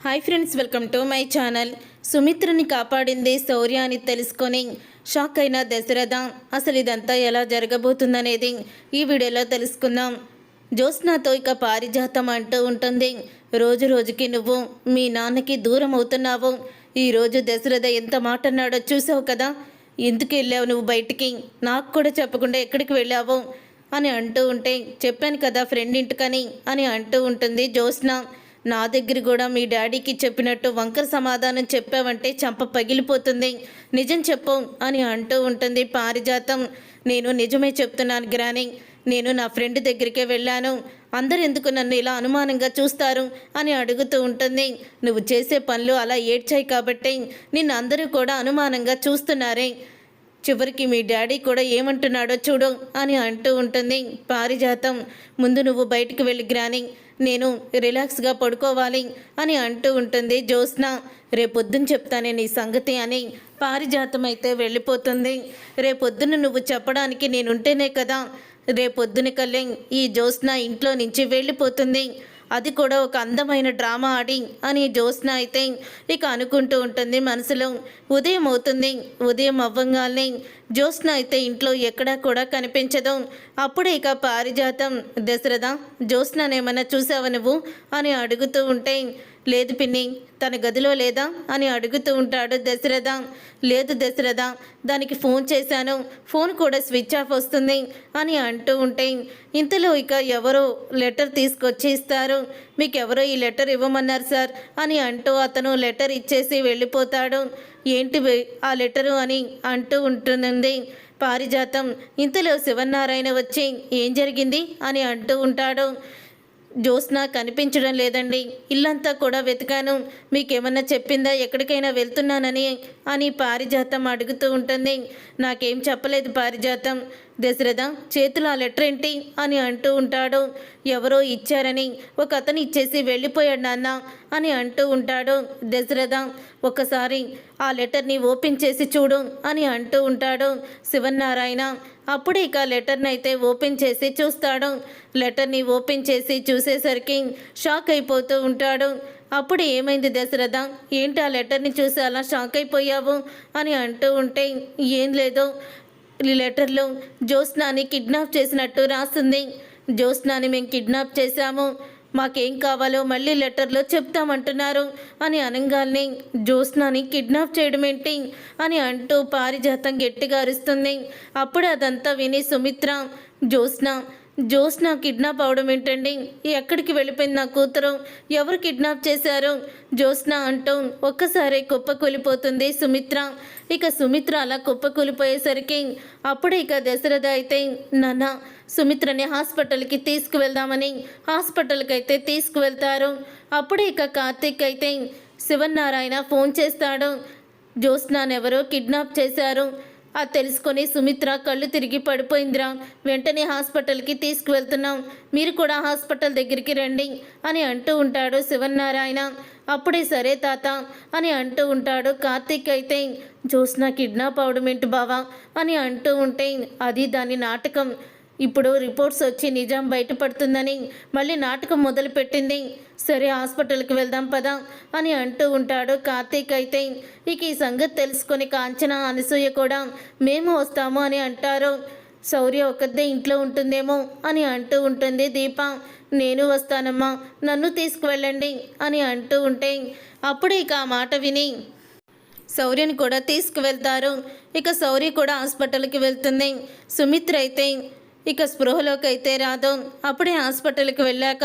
Hi friends, welcome to my channel. సుమిత్రని కాపాడింది శౌర్య అని తెలుసుకొని షాక్ అయిన దశరథ అసలు ఇదంతా ఎలా జరగబోతుందనేది ఈ వీడియోలో తెలుసుకుందాం. జ్యోత్స్నాతో ఇక పారిజాతం అంటూ ఉంటుంది, రోజు రోజుకి నువ్వు మీ నాన్నకి దూరం అవుతున్నావు. ఈరోజు దశరథ ఎంత మాట అన్నాడో చూసావు కదా, ఎందుకు వెళ్ళావు నువ్వు బయటికి, నాకు కూడా చెప్పకుండా ఎక్కడికి వెళ్ళావు అని అంటూ ఉంటే, చెప్పాను కదా ఫ్రెండ్ ఇంటికని అని అంటూ ఉంటుంది జ్యోత్స్న. నా దగ్గర కూడా మీ డాడీకి చెప్పినట్టు వంకర సమాధానం చెప్పావంటే చంప పగిలిపోతుంది, నిజం చెప్పు అని అంటూ ఉంటుంది పారిజాతం. నేను నిజమే చెప్తున్నాను గ్రాని, నేను నా ఫ్రెండ్ దగ్గరికే వెళ్ళాను, అందరు ఎందుకు నన్ను ఇలా అనుమానంగా చూస్తారు అని అడుగుతూ ఉంటుంది. నువ్వు చేసే పనులు అలా ఏడ్చాయి కాబట్టి నిన్ను అందరూ కూడా అనుమానంగా చూస్తున్నారే, చివరికి మీ డాడీ కూడా ఏమంటున్నాడో చూడు అని అంటూ ఉంటుంది పారిజాతం. ముందు నువ్వు బయటికి వెళ్ళి గ్రాని, నేను రిలాక్స్గా పడుకోవాలి అని అంటూ ఉంటుంది జ్యోత్స్న. రేపొద్దున చెప్తానే నీ సంగతి అని పారిజాతం అయితే వెళ్ళిపోతుంది. రేపొద్దున నువ్వు చెప్పడానికి నేనుంటేనే కదా రేపొద్దున కల్లే ఈ జ్యోత్స్న ఇంట్లో నుంచి వెళ్ళిపోతుంది, అది కూడా ఒక అందమైన డ్రామా ఆడి అని జ్యోత్స్న అయితే ఇక అనుకుంటూ ఉంటుంది మనసులో. ఉదయం అవుతుంది, ఉదయం అవ్వంగానే జ్యోత్స్న అయితే ఇంట్లో ఎక్కడా కూడా కనిపించదు. అప్పుడే ఇక పారిజాతం, దశరథ జ్యోత్స్ననేమన్నా చూసావా నువ్వు అని అడుగుతూ ఉంటే, లేదు పిన్ని, తన గదిలో లేదా అని అడుగుతూ ఉంటాడు దశరథ. లేదు దశరథ, దానికి ఫోన్ చేశాను, ఫోన్ కూడా స్విచ్ ఆఫ్ వస్తుంది అని అంటూ ఉంటే, ఇంతలో ఇక ఎవరో లెటర్ తీసుకొచ్చి ఇస్తారు. మీకు ఎవరో ఈ లెటర్ ఇవ్వమన్నారు సార్ అని అంటూ అతను లెటర్ ఇచ్చేసి వెళ్ళిపోతాడు. ఏంటి ఆ లెటరు అని అంటూ ఉంటుంది పారిజాతం. ఇంతలో శివనారాయణ వచ్చి ఏం జరిగింది అని అంటూ ఉంటాడు. జ్యోత్స్న కనిపించడం లేదండి, ఇల్లంతా కూడా వెతికాను, మీకేమన్నా చెప్పిందా ఎక్కడికైనా వెళ్తున్నానని అని పారిజాతం అడుగుతూ ఉంటుంది. నాకేం చెప్పలేదు పారిజాతం. దశరథ చేతులు ఆ లెటర్ ఏంటి అని అంటూ ఉంటాడు. ఎవరో ఇచ్చారని ఒక అతను ఇచ్చేసి వెళ్ళిపోయాడు నాన్న అని అంటూ ఉంటాడు దశరథ. ఒకసారి ఆ లెటర్ని ఓపెన్ చేసి చూడు అని అంటూ ఉంటాడు శివనారాయణ. అప్పుడే ఇక లెటర్ని అయితే ఓపెన్ చేసి చూస్తాడు. లెటర్ని ఓపెన్ చేసి చూసేసరికి షాక్ అయిపోతూ ఉంటాడు. అప్పుడు ఏమైంది దశరథ, ఏంటి ఆ లెటర్ని చూసి అలా షాక్ అయిపోయావు అని అంటూ ఉంటే, ఏం లేదు, ఈ లెటర్లో జ్యోత్స్నాని కిడ్నాప్ చేసినట్టు రాస్తుంది. జ్యోత్స్నాని మేము కిడ్నాప్ చేశాము, మాకేం కావాలో మళ్ళీ లెటర్లో చెప్తామంటున్నారు అని అనగానే, జ్యోత్స్నాని కిడ్నాప్ చేయడం ఏంటి అని అంటూ పారిజాతం గట్టిగా అరుస్తుంది. అప్పుడు అదంతా విని సుమిత్ర, జ్యోత్స్న కిడ్నాప్ అవడం ఏంటండి, ఎక్కడికి వెళ్ళిపోయింది నా కూతురు, ఎవరు కిడ్నాప్ చేశారు జ్యోత్స్న అంటూ ఒక్కసారి కుప్పకూలిపోతుంది సుమిత్ర. ఇక సుమిత్ర అలా కుప్పకూలిపోయేసరికి అప్పుడే ఇక దశరథ అయితే, నాన్న సుమిత్రని హాస్పిటల్కి తీసుకువెళ్దామని హాస్పిటల్కి అయితే తీసుకువెళ్తారు. అప్పుడే ఇక కార్తీక్ అయితే శివనారాయణ ఫోన్ చేస్తాడు. జ్యోత్స్నానెవరో కిడ్నాప్ చేశారు, అది తెలుసుకొని సుమిత్ర కళ్ళు తిరిగి పడిపోయిందిరా, వెంటనే హాస్పిటల్కి తీసుకువెళ్తున్నాం, మీరు కూడా హాస్పిటల్ దగ్గరికి రండి అని అంటూ ఉంటాడు శివనారాయణ. అప్పుడే సరే తాత అని అంటూ ఉంటాడు కార్తీక్ అయితే. జ్యోత్స్న కిడ్నాప్ అవడం ఏంటి బావా అని అంటూ ఉంటే, అది దాని నాటకం, ఇప్పుడు రిపోర్ట్స్ వచ్చి నిజం బయటపడుతుందని మళ్ళీ నాటకం మొదలుపెట్టింది, సరే హాస్పిటల్కి వెళ్దాం పదా అని అంటూ ఉంటాడు కార్తీక్ అయితే. ఇక ఈ సంగతి తెలుసుకొని కాంచన, అనసూయ కూడా మేము వస్తాము అని అంటారు. శౌర్య ఒక్కదే ఇంట్లో ఉంటుందేమో అని అంటూ ఉంటుంది దీప. నేను వస్తానమ్మా, నన్ను తీసుకువెళ్ళండి అని అంటూ ఉంటే, అప్పుడే ఇక ఆ మాట విని శౌర్యని కూడా తీసుకువెళ్తారు. ఇక శౌర్య కూడా హాస్పిటల్కి వెళ్తుంది. సుమిత్ర అయితే ఇక స్పృహలోకి అయితే రాదు. అప్పుడే హాస్పిటల్కి వెళ్ళాక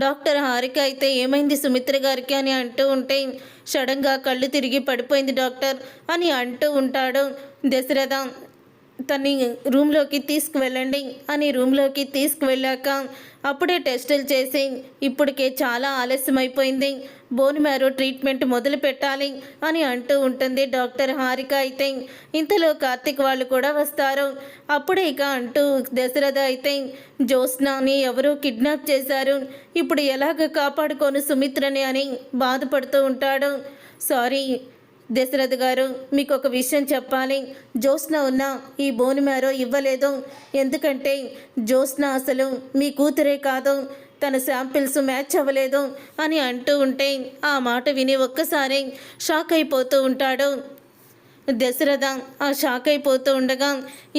డాక్టర్ హారిక అయితే ఏమైంది సుమిత్ర గారికి అని అంటూ ఉంటే, సడన్గా కళ్ళు తిరిగి పడిపోయింది డాక్టర్ అని అంటూ ఉంటాడు దశరథ. తన్ని రూమ్లోకి తీసుకువెళ్ళండి అని రూమ్లోకి తీసుకువెళ్ళాక అప్పుడే టెస్టులు చేసి, ఇప్పటికే చాలా ఆలస్యం అయిపోయింది, బోన్ మ్యారో ట్రీట్మెంట్ మొదలు పెట్టాలి అని అంటూ ఉంటుంది డాక్టర్ హారిక అయితే. ఇంతలో కార్తీక్ వాళ్ళు కూడా వస్తారు. అప్పుడే ఇక అంటూ దశరథ అయితే, జ్యోత్స్నాని ఎవరో కిడ్నాప్ చేశారు, ఇప్పుడు ఎలాగ కాపాడుకోను సుమిత్రని అని బాధపడుతూ ఉంటాడు. సారీ దశరథ్ గారు, మీకు ఒక విషయం చెప్పాలి, జ్యోత్స్న ఉన్న ఈ బోన్ మ్యారో ఇవ్వలేదు, ఎందుకంటే జ్యోత్స్న అసలు మీ కూతురే కాదు, తన శాంపిల్స్ మ్యాచ్ అవ్వలేదు అని అంటూ ఉంటే ఆ మాట విని ఒక్కసారి షాక్ అయిపోతూ ఉంటాడు దశరథ. ఆ షాక్ అయిపోతూ ఉండగా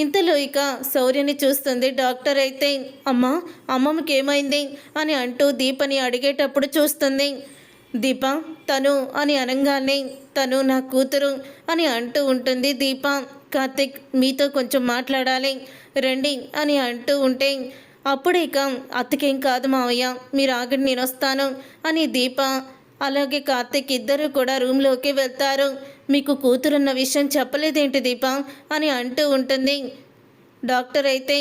ఇంతలో ఇక శౌర్యని చూస్తుంది డాక్టర్. అయితే అమ్మమ్మకి ఏమైంది అని అంటూ దీపని అడిగేటప్పుడు చూస్తుంది. దీప తను అని అనగానే తను నా కూతురు అని అంటూ ఉంటుంది దీప. కార్తిక్ మీతో కొంచెం మాట్లాడాలి రండి అని అంటూ ఉంటే అప్పుడే ఇక అత్తకేం కాదు మావయ్య, మీరు ఆగండి నేను వస్తాను అని దీప అలాగే కార్తిక్ ఇద్దరు కూడా రూమ్లోకి వెళ్తారు. మీకు కూతురున్న విషయం చెప్పలేదేంటి దీప అని అంటూ ఉంటుంది. డాక్టర్ అయితే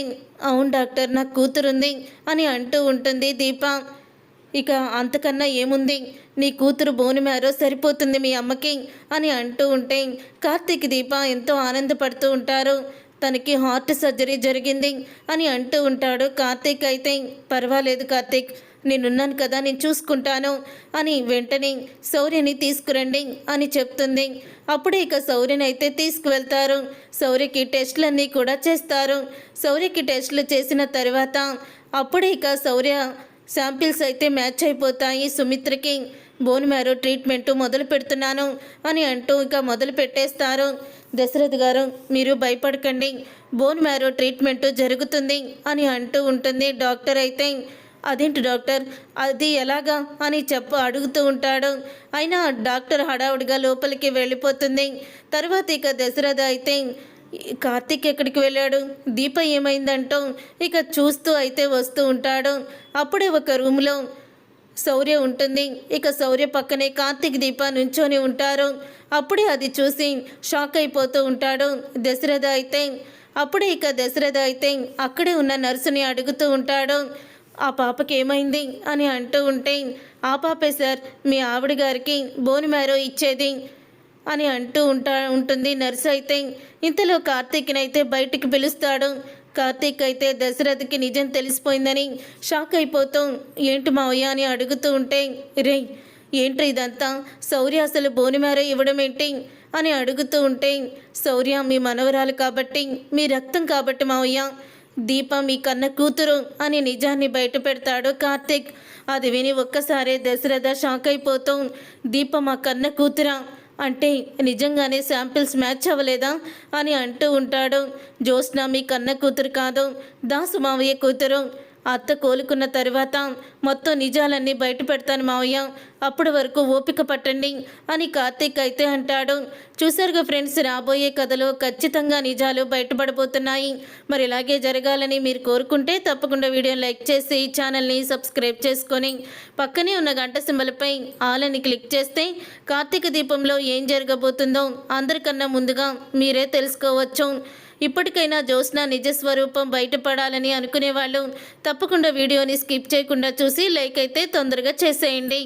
అవును డాక్టర్ నాకు కూతురుంది అని అంటూ ఉంటుంది దీప. ఇక అంతకన్నా ఏముంది, నీ కూతురు బోని మ్యారో సరిపోతుంది మీ అమ్మకి అని అంటూ ఉంటే కార్తీక్ దీప ఎంతో ఆనందపడుతూ ఉంటారు. తనకి హార్ట్ సర్జరీ జరిగింది అని అంటూ ఉంటాడు కార్తీక్. అయితే పర్వాలేదు కార్తీక్, నేనున్నాను కదా, నేను చూసుకుంటాను అని వెంటనే శౌర్యని తీసుకురండి అని చెప్తుంది. అప్పుడే ఇక శౌర్యని అయితే తీసుకువెళ్తారు. శౌర్యకి టెస్టులన్నీ కూడా చేస్తారు. శౌర్యకి టెస్టులు చేసిన తర్వాత అప్పుడే ఇక శౌర్య శాంపిల్స్ అయితే మ్యాచ్ అయిపోతాయి. సుమిత్రకి బోన్ మ్యారో ట్రీట్మెంటు మొదలు పెడుతున్నాను అని అంటూ ఇక మొదలు పెట్టేస్తారు. దశరథ్ గారు మీరు భయపడకండి, బోన్ మ్యారో ట్రీట్మెంటు జరుగుతుంది అని అంటూ ఉంటుంది డాక్టర్. అయితే అదేంటి డాక్టర్, అది ఎలాగా అని అడుగుతూ ఉంటాడు. అయినా డాక్టర్ హడావుడిగా లోపలికి వెళ్ళిపోతుంది. తర్వాత ఇక దశరథ అయితే కార్తీక్ ఎక్కడికి వెళ్ళాడు, దీప ఏమైందంటూ ఇక చూస్తూ అయితే వస్తూ ఉంటాడు. అప్పుడే ఒక రూమ్లో శౌర్య ఉంటుంది. ఇక శౌర్య పక్కనే కార్తీక్ దీప నుంచొని ఉంటారు. అప్పుడే అది చూసి షాక్ అయిపోతూ ఉంటాడు దశరథ. అయితే అప్పుడే ఇక దశరథ అయితే అక్కడే ఉన్న నర్సుని అడుగుతూ ఉంటాడు, ఆ పాపకి ఏమైంది అని అంటూ ఉంటే ఆ పాపే సార్ మీ ఆవిడ గారికి బోన్ మ్యారో ఇచ్చేది అని అంటూ ఉంటుంది నర్సు. అయితే ఇంతలో కార్తీక్ని అయితే బయటికి పిలుస్తాడు. కార్తీక్ అయితే దశరథకి నిజం తెలిసిపోయిందని షాక్ అయిపోతూ ఏంటి మావయ్య అని అడుగుతూ ఉంటే రే ఏంటి ఇదంతా, శౌర్య అసలు బోన్ మ్యారో ఇవ్వడం ఏంటి అని అడుగుతూ ఉంటే శౌర్య మీ మనవరాలు కాబట్టి, మీ రక్తం కాబట్టి మావయ్య, దీప మీ కన్న కూతురు అని నిజాన్ని బయట పెడతాడు కార్తీక్. అది విని ఒక్కసారే దశరథ షాక్ అయిపోతూ దీప మా కన్న కూతురా అంటే నిజంగానే శాంపిల్స్ మ్యాచ్ అవ్వలేదా అని అంటూ ఉంటాడు. జ్యోత్స్న మీ కన్న కూతురు కాదు, దాసు మావయ్య కూతురు. అత్త కోలుకున్న తర్వాత మొత్తం నిజాలన్నీ బయట పెడతాను మావయ్య, అప్పటి వరకు ఓపిక పట్టండి అని కార్తీక్ అయితే అంటాడు. చూసారుగా ఫ్రెండ్స్, రాబోయే కథలో ఖచ్చితంగా నిజాలు బయటపడబోతున్నాయి. మరి ఇలాగే జరగాలని మీరు కోరుకుంటే తప్పకుండా వీడియోని లైక్ చేసి ఛానల్ని సబ్స్క్రైబ్ చేసుకొని పక్కనే ఉన్న గంట సింబల్పై ఆల్ అని క్లిక్ చేస్తే కార్తీక దీపంలో ఏం జరగబోతుందో అందరికన్నా ముందుగా మీరే తెలుసుకోవచ్చు. ఇప్పటికైనా జ్యోత్స్న నిజస్వరూపం బయటపడాలని అనుకునే వాళ్ళు తప్పకుండా వీడియోని స్కిప్ చేయకుండా చూసి లైక్ అయితే తొందరగా చేసేయండి.